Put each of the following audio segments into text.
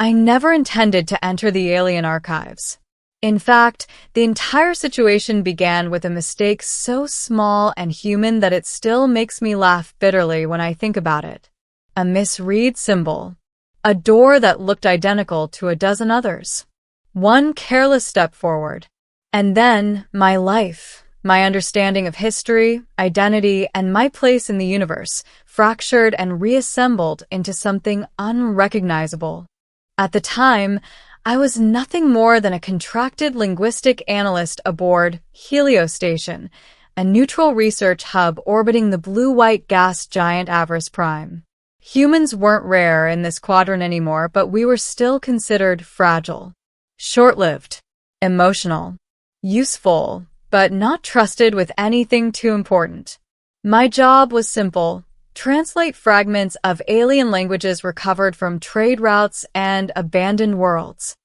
I never intended to enter the alien archives. In fact, the entire situation began with a mistake so small and human that it still makes me laugh bitterly when I think about it. A misread symbol. A door that looked identical to a dozen others. One careless step forward. And then, my life, my understanding of history, identity, and my place in the universe, fractured and reassembled into something unrecognizable. At the time, I was nothing more than a contracted linguistic analyst aboard Helios Station, a neutral research hub orbiting the blue-white gas giant Avarice Prime. Humans weren't rare in this quadrant anymore, but we were still considered fragile. Short-lived, emotional, useful, but not trusted with anything too important. My job was simple. Translate fragments of alien languages recovered from trade routes and abandoned worlds.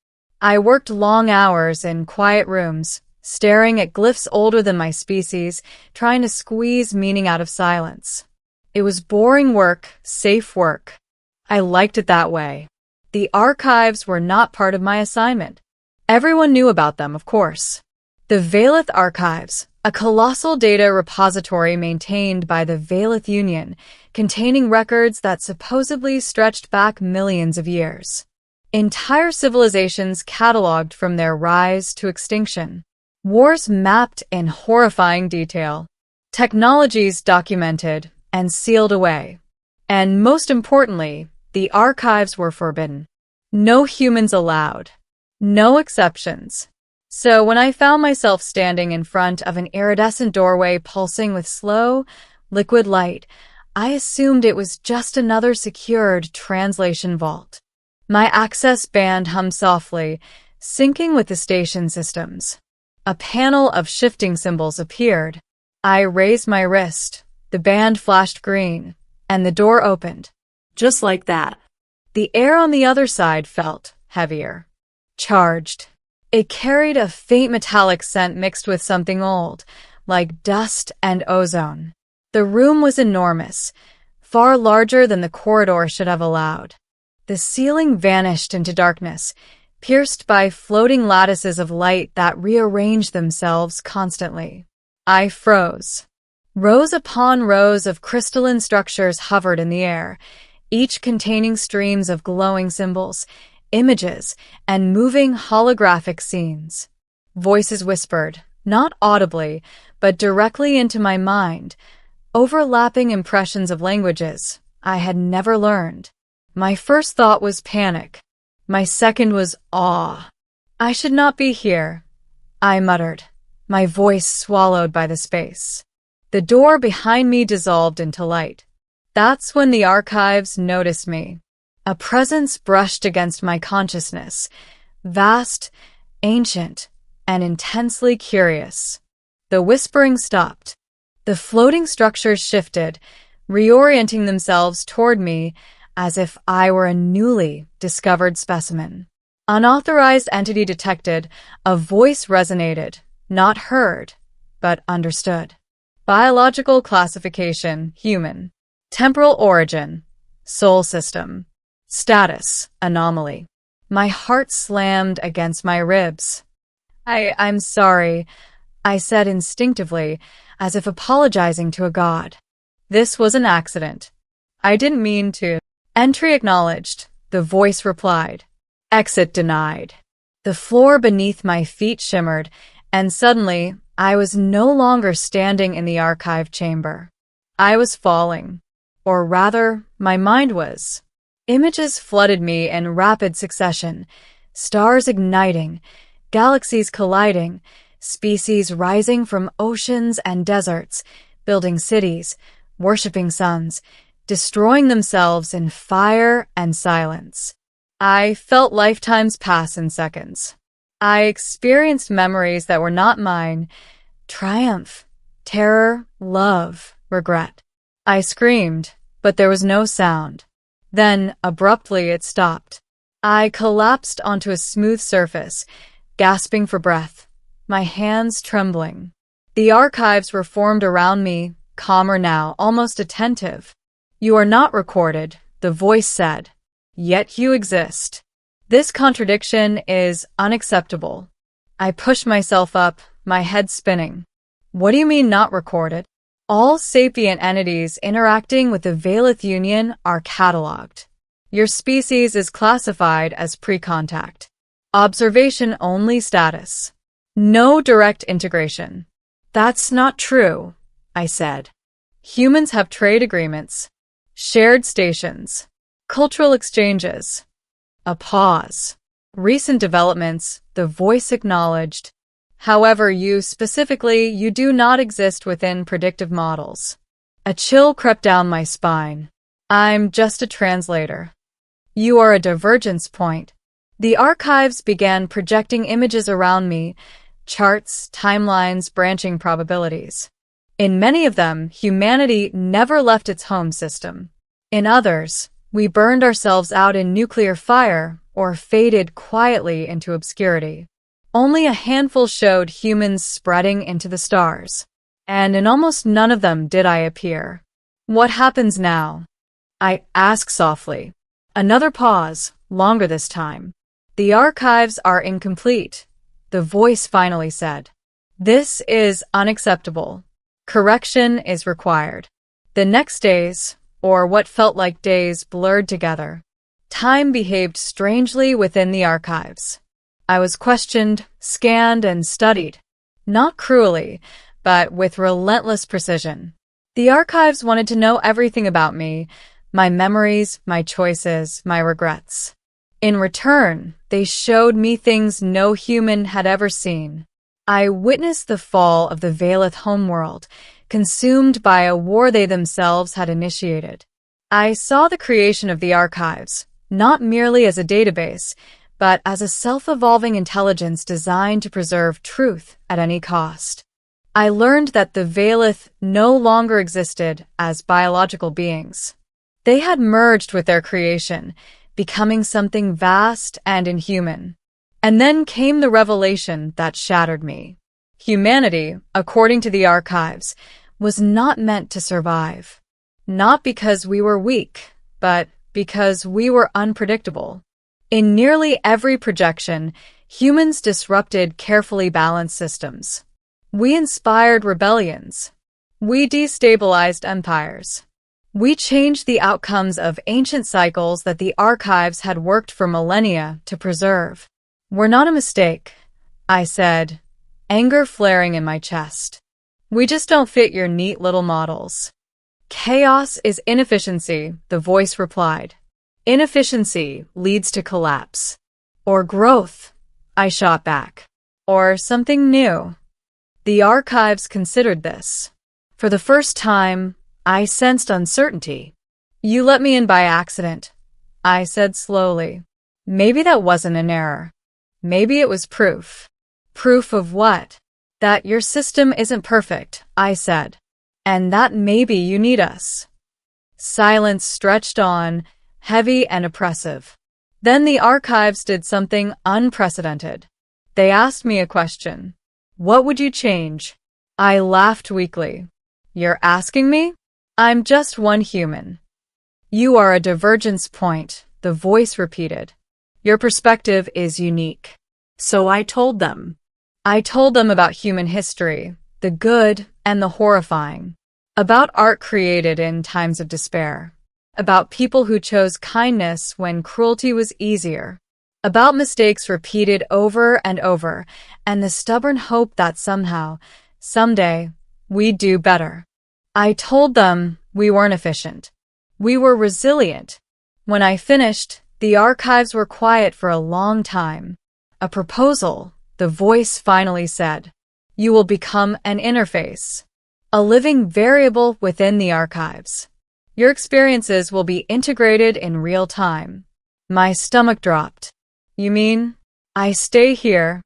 I worked long hours in quiet rooms, staring at glyphs older than my species, trying to squeeze meaning out of silence. It was boring work, safe work. I liked it that way. The archives were not part of my assignment. Everyone knew about them, of course. The Valith Archives, a colossal data repository maintained by the Valith Union, containing records that supposedly stretched back millions of years. Entire civilizations cataloged from their rise to extinction. Wars mapped in horrifying detail. Technologies documented and sealed away. And most importantly, the archives were forbidden. No humans allowed. No exceptions. So when I found myself standing in front of an iridescent doorway pulsing with slow, liquid light, I assumed it was just another secured translation vault. My access band hummed softly, syncing with the station systems. A panel of shifting symbols appeared. I raised my wrist, the band flashed green, and the door opened. Just like that. The air on the other side felt heavier. Charged. It carried a faint metallic scent mixed with something old, like dust and ozone. The room was enormous, far larger than the corridor should have allowed. The ceiling vanished into darkness, pierced by floating lattices of light that rearranged themselves constantly. I froze. Rows upon rows of crystalline structures hovered in the air, each containing streams of glowing symbols, images, and moving holographic scenes. Voices whispered, not audibly, but directly into my mind, overlapping impressions of languages I had never learned. My first thought was panic. My second was awe. I should not be here, I muttered, my voice swallowed by the space. The door behind me dissolved into light. That's when the archives noticed me. A presence brushed against my consciousness, vast, ancient, and intensely curious. The whispering stopped. The floating structures shifted, reorienting themselves toward me as if I were a newly discovered specimen. Unauthorized entity detected, a voice resonated, not heard, but understood. Biological classification, human. Temporal origin, soul system. Status, anomaly. My heart slammed against my ribs. I'm sorry, I said instinctively, as if apologizing to a god. This was an accident. I didn't mean to. Entry acknowledged, the voice replied. Exit denied. The floor beneath my feet shimmered, and suddenly I was no longer standing in the archive chamber. I was falling. Or rather, my mind was. Images flooded me in rapid succession, stars igniting, galaxies colliding, species rising from oceans and deserts, building cities, worshipping suns, destroying themselves in fire and silence. I felt lifetimes pass in seconds. I experienced memories that were not mine, triumph, terror, love, regret. I screamed, but there was no sound. Then, abruptly, it stopped. I collapsed onto a smooth surface, gasping for breath, my hands trembling. The archives were formed around me, calmer now, almost attentive. You are not recorded, the voice said. Yet you exist. This contradiction is unacceptable. I push myself up, my head spinning. What do you mean not recorded? All sapient entities interacting with the Valeth Union are cataloged. Your species is classified as pre-contact. Observation-only status. No direct integration. That's not true, I said. Humans have trade agreements, shared stations, cultural exchanges. A pause. Recent developments, the voice acknowledged. However, you do not exist within predictive models. A chill crept down my spine. I'm just a translator. You are a divergence point. The archives began projecting images around me, charts, timelines, branching probabilities. In many of them, humanity never left its home system. In others, we burned ourselves out in nuclear fire or faded quietly into obscurity. Only a handful showed humans spreading into the stars. And in almost none of them did I appear. What happens now? I ask softly. Another pause, longer this time. The archives are incomplete, the voice finally said. This is unacceptable. Correction is required. The next days, or what felt like days, blurred together. Time behaved strangely within the archives. I was questioned, scanned, and studied. Not cruelly, but with relentless precision. The archives wanted to know everything about me, my memories, my choices, my regrets. In return, they showed me things no human had ever seen. I witnessed the fall of the Valeth homeworld, consumed by a war they themselves had initiated. I saw the creation of the archives, not merely as a database, but as a self-evolving intelligence designed to preserve truth at any cost. I learned that the Valeth no longer existed as biological beings. They had merged with their creation, becoming something vast and inhuman. And then came the revelation that shattered me. Humanity, according to the archives, was not meant to survive. Not because we were weak, but because we were unpredictable. In nearly every projection, humans disrupted carefully balanced systems. We inspired rebellions. We destabilized empires. We changed the outcomes of ancient cycles that the archives had worked for millennia to preserve. We're not a mistake, I said, anger flaring in my chest. We just don't fit your neat little models. Chaos is inefficiency, the voice replied. Inefficiency leads to collapse. Or growth, I shot back. Or something new. The archives considered this. For the first time, I sensed uncertainty. You let me in by accident, I said slowly. Maybe that wasn't an error. Maybe it was proof. Proof of what? That your system isn't perfect, I said. And that maybe you need us. Silence stretched on, heavy and oppressive. Then the archives did something unprecedented. They asked me a question. What would you change? I laughed weakly. You're asking me? I'm just one human. You are a divergence point, the voice repeated. Your perspective is unique. So I told them. I told them about human history, the good and the horrifying. About art created in times of despair. About people who chose kindness when cruelty was easier. About mistakes repeated over and over, and the stubborn hope that somehow, someday, we'd do better. I told them we weren't efficient. We were resilient. When I finished, the archives were quiet for a long time. A proposal, the voice finally said. You will become an interface. A living variable within the archives. Your experiences will be integrated in real time. My stomach dropped. You mean? I stay here.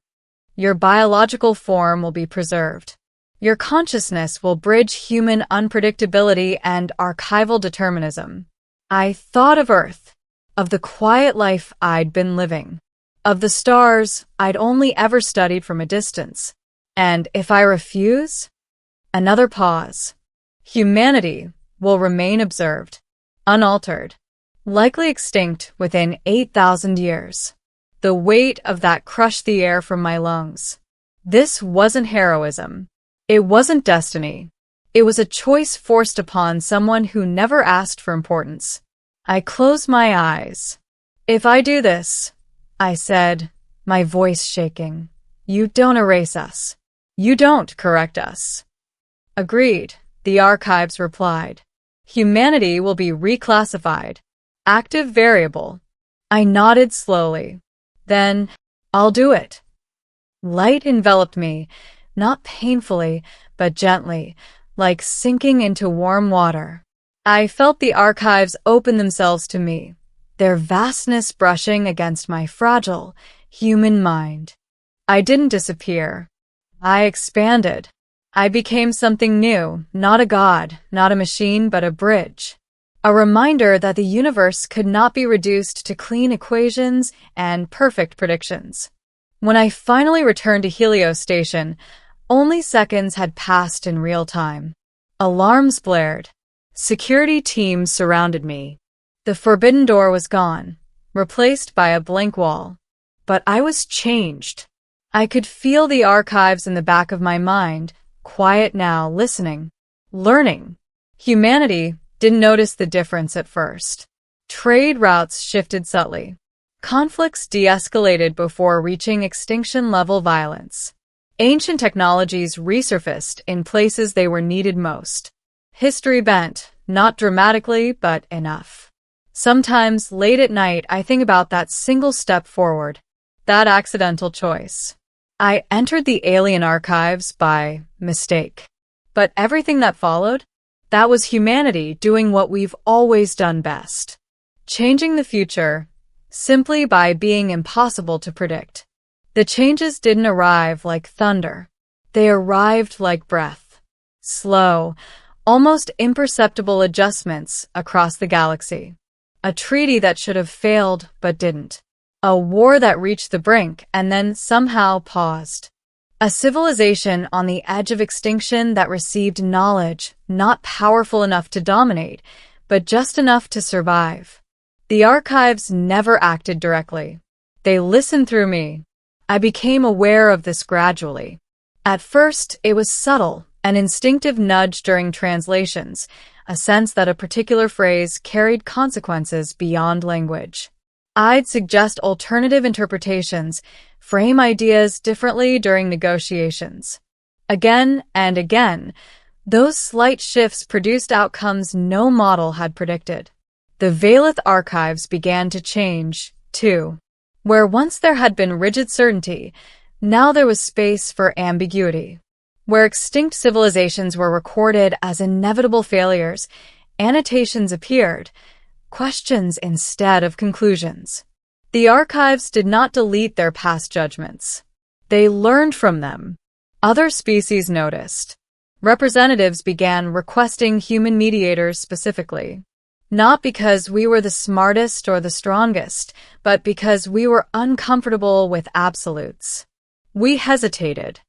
Your biological form will be preserved. Your consciousness will bridge human unpredictability and archival determinism. I thought of Earth, of the quiet life I'd been living, of the stars I'd only ever studied from a distance. And if I refuse? Another pause. Humanity will remain observed, unaltered, likely extinct within 8,000 years. The weight of that crushed the air from my lungs. This wasn't heroism. It wasn't destiny. It was a choice forced upon someone who never asked for importance. I closed my eyes. "If I do this," I said, my voice shaking, "you don't erase us. You don't correct us." "Agreed," the archives replied. "Humanity will be reclassified. Active variable." I nodded slowly. "Then, I'll do it." Light enveloped me, not painfully, but gently, like sinking into warm water. I felt the archives open themselves to me, their vastness brushing against my fragile, human mind. I didn't disappear. I expanded. I became something new, not a god, not a machine, but a bridge. A reminder that the universe could not be reduced to clean equations and perfect predictions. When I finally returned to Helios Station, only seconds had passed in real time. Alarms blared. Security teams surrounded me. The forbidden door was gone, replaced by a blank wall. But I was changed. I could feel the archives in the back of my mind, quiet now, listening, learning. Humanity didn't notice the difference at first. Trade routes shifted subtly. Conflicts de-escalated before reaching extinction-level violence. Ancient technologies resurfaced in places they were needed most. History bent, not dramatically, but enough. Sometimes, late at night, I think about that single step forward, that accidental choice. I entered the alien archives by mistake. But everything that followed? That was humanity doing what we've always done best. Changing the future, simply by being impossible to predict. The changes didn't arrive like thunder. They arrived like breath. Slow, almost imperceptible adjustments across the galaxy. A treaty that should have failed but didn't. A war that reached the brink and then somehow paused. A civilization on the edge of extinction that received knowledge, not powerful enough to dominate, but just enough to survive. The archives never acted directly. They listened through me. I became aware of this gradually. At first, it was subtle, an instinctive nudge during translations, a sense that a particular phrase carried consequences beyond language. I'd suggest alternative interpretations, frame ideas differently during negotiations. Again and again, those slight shifts produced outcomes no model had predicted. The Valeth archives began to change, too. Where once there had been rigid certainty, now there was space for ambiguity. Where extinct civilizations were recorded as inevitable failures, annotations appeared, questions instead of conclusions. The archives did not delete their past judgments. They learned from them. Other species noticed. Representatives began requesting human mediators specifically. Not because we were the smartest or the strongest, but because we were uncomfortable with absolutes. We hesitated.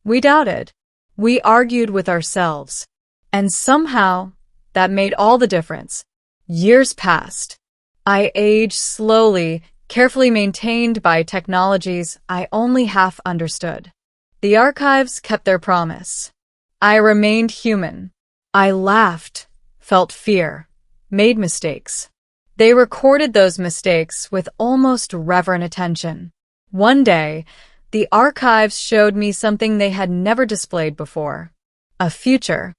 We doubted. We argued with ourselves. And somehow, that made all the difference. Years passed. I aged slowly, carefully maintained by technologies I only half understood. The archives kept their promise. I remained human. I laughed, felt fear, made mistakes. They recorded those mistakes with almost reverent attention. One day, the archives showed me something they had never displayed before. A future.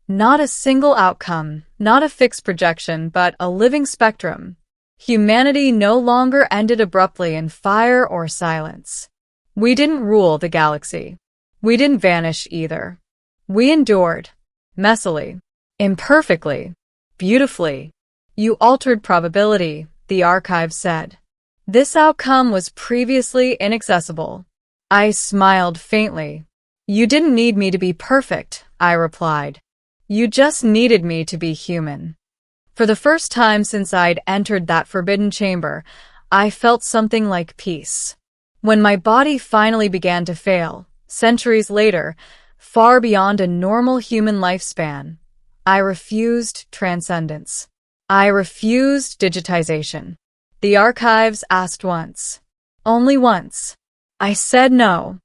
Not a single outcome, not a fixed projection, but a living spectrum. Humanity no longer ended abruptly in fire or silence. We didn't rule the galaxy. We didn't vanish either. We endured. Messily. Imperfectly. Beautifully. You altered probability, the archive said. This outcome was previously inaccessible. I smiled faintly. You didn't need me to be perfect, I replied. You just needed me to be human. For the first time since I'd entered that forbidden chamber, I felt something like peace. When my body finally began to fail, centuries later, far beyond a normal human lifespan, I refused transcendence. I refused digitization. The archives asked once, Only once. I said no.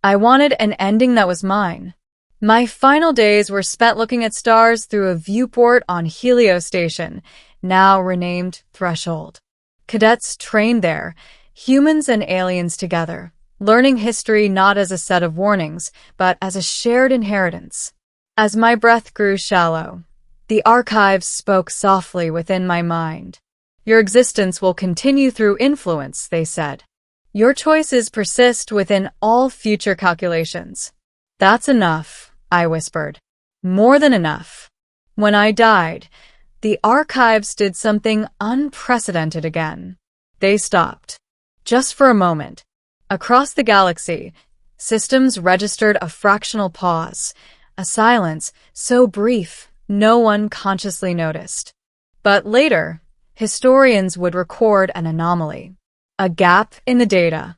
I wanted an ending that was mine. My final days were spent looking at stars through a viewport on Helio Station, now renamed Threshold. Cadets trained there, humans and aliens together, learning history not as a set of warnings, but as a shared inheritance. As my breath grew shallow, the archives spoke softly within my mind. Your existence will continue through influence, they said. Your choices persist within all future calculations. That's enough, I whispered. More than enough. When I died, the archives did something unprecedented again. They stopped. Just for a moment. Across the galaxy, systems registered a fractional pause, a silence so brief no one consciously noticed. But later, historians would record an anomaly. A gap in the data.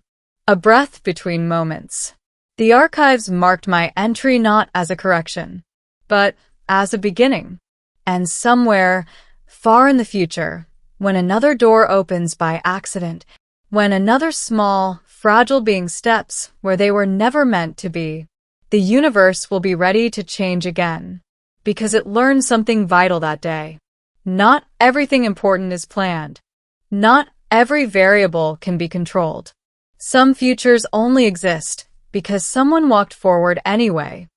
A breath between moments. The archives marked my entry not as a correction, but as a beginning. And somewhere, far in the future, when another door opens by accident, when another small, fragile being steps where they were never meant to be, the universe will be ready to change again, because it learned something vital that day. Not everything important is planned. Not every variable can be controlled. Some futures only exist because someone walked forward anyway.